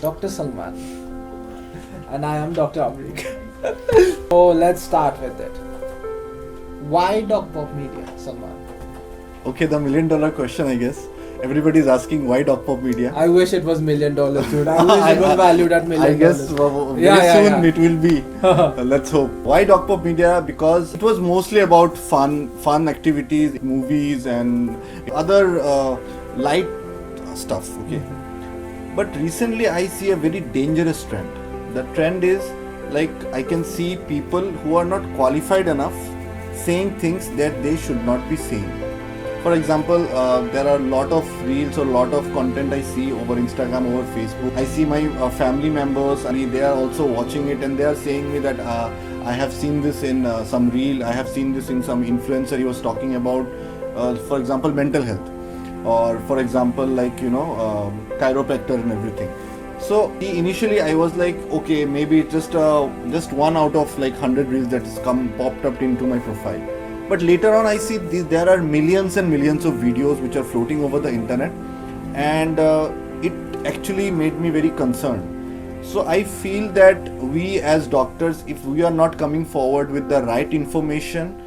Dr. Salman. And I am Dr. Amrik. So let's start with it. Why Docpop Media, Salman? Okay, the $1 million question, I guess. Everybody is asking why Docpop Media. I wish it was $1 million, dude. I wish it was valued at $1 million. I guess very soon it will be. Let's hope. Why Docpop Media? Because it was mostly about fun activities, movies and other light stuff. Okay. But recently I see a very dangerous trend. The trend is like I can see people who are not qualified enough saying things that they should not be saying. For example, there are a lot of reels or lot of content I see over Instagram, over Facebook. I see my family members, they are also watching it and they are saying me that I have seen this in some reel, I have seen this in some influencer. He was talking about, for example, mental health, or for example, like chiropractor and everything. So initially I was like, okay, maybe it's just one out of like 100 reels that has popped up into my profile. But later on I see there are millions and millions of videos which are floating over the internet, and it actually made me very concerned. So I feel that we as doctors, if we are not coming forward with the right information,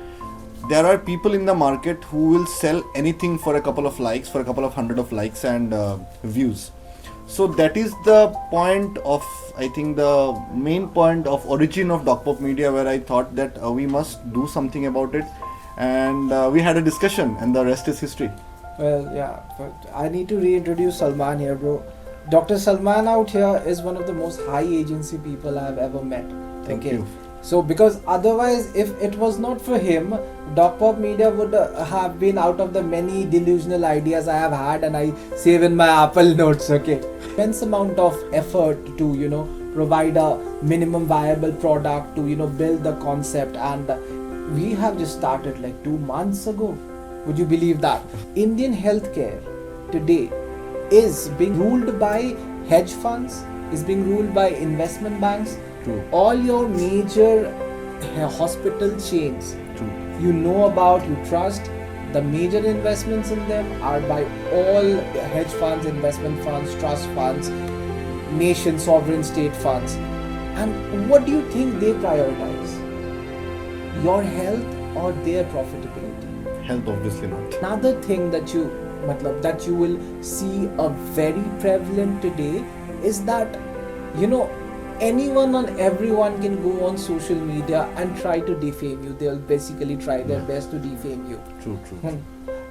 there are people in the market who will sell anything for a couple of likes, for a couple of hundred of likes and views. So that is the point of, I think the main point of origin of Docpop Media, where I thought that we must do something about it. And we had a discussion and the rest is history. Well, yeah, but I need to reintroduce Salman here, bro. Dr. Salman out here is one of the most high agency people I've ever met. Thank you. So, because otherwise, if it was not for him, Docpop Media would have been out of the many delusional ideas I have had and I save in my Apple notes, okay? Immense amount of effort to, provide a minimum viable product, to, build the concept, and we have just started like 2 months ago. Would you believe that? Indian healthcare today is being ruled by hedge funds, is being ruled by investment banks. True. All your major hospital chains, True. you know about, you trust, the major investments in them are by all hedge funds, investment funds, trust funds, nation, sovereign state funds. And what do you think they prioritize? Your health or their profitability? Health, obviously not. Another thing that you will see a very prevalent today is that anyone and everyone can go on social media and try to defame you. They'll basically try their best to defame you. True.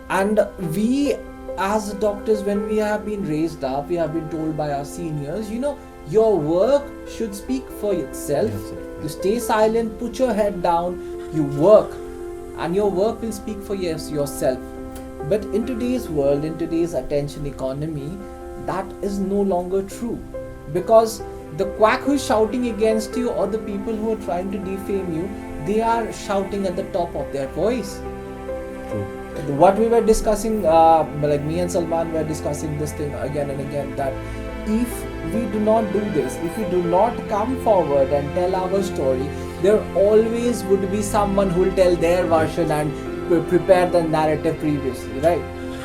And we as doctors, when we have been raised up, we have been told by our seniors, your work should speak for itself. Yes, sir. You stay silent, put your head down, you work, and your work will speak for yourself. But in today's world, in today's attention economy, that is no longer true, because the quack who is shouting against you or the people who are trying to defame you, they are shouting at the top of their voice. True. What we were discussing, like me and Salman were discussing this thing again and again, that if we do not do this, if we do not come forward and tell our story, there always would be someone who will tell their version and prepare the narrative previously, right?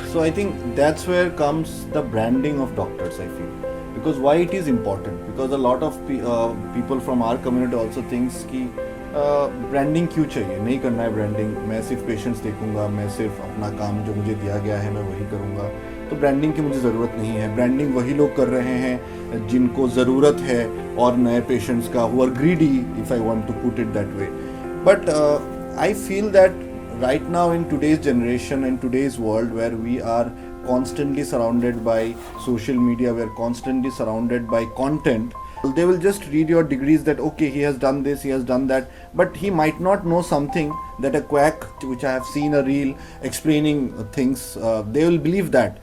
So I think that's where comes the branding of doctors, I feel. Because why it is important? Because a lot of people from our community also thinks कि branding क्यों चाहिए, नहीं करना है branding, मैं सिर्फ patients देखूंगा, मैं सिर्फ अपना काम जो मुझे दिया गया है मैं वही करूंगा, तो ब्रांडिंग की मुझे ज़रूरत नहीं है. ब्रांडिंग वही लोग कर रहे हैं जिनको ज़रूरत है और नए पेशेंट्स का, who are greedy, if I want to put it that way. But I feel that right now in today's generation, in today's world where we are constantly surrounded by social media, we are constantly surrounded by content, they will just read your degrees that okay, he has done this, he has done that, but he might not know something that a quack, which I have seen a reel explaining things, they will believe that.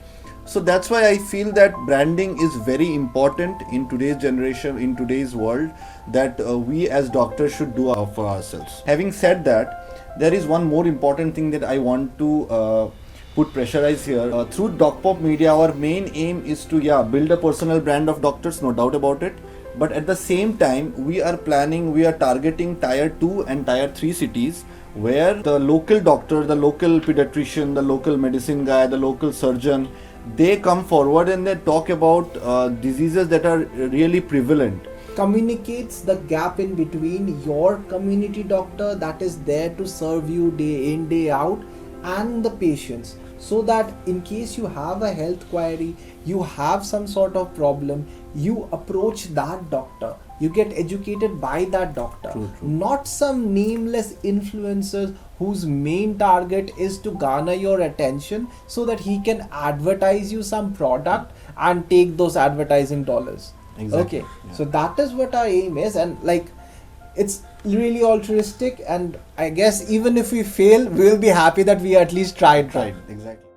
So that's why I feel that branding is very important in today's generation, in today's world, that we as doctors should do for ourselves. Having said that, there is one more important thing that I want to pressurize here. Through Docpop Media, our main aim is to build a personal brand of doctors, no doubt about it. But at the same time, we are targeting tier 2 and tier 3 cities, where the local doctor, the local pediatrician, the local medicine guy, the local surgeon, they come forward and they talk about diseases that are really prevalent. Communicates the gap in between your community doctor that is there to serve you day in day out and the patients, so that in case you have a health query, you have some sort of problem, you approach that doctor, you get educated by that doctor. True. Not some nameless influencers whose main target is to garner your attention so that he can advertise you some product and take those advertising dollars. Exactly. Okay, Yeah. so that is what our aim is, and like it's really altruistic, and I guess even if we fail, we'll be happy that we at least tried. Right, exactly.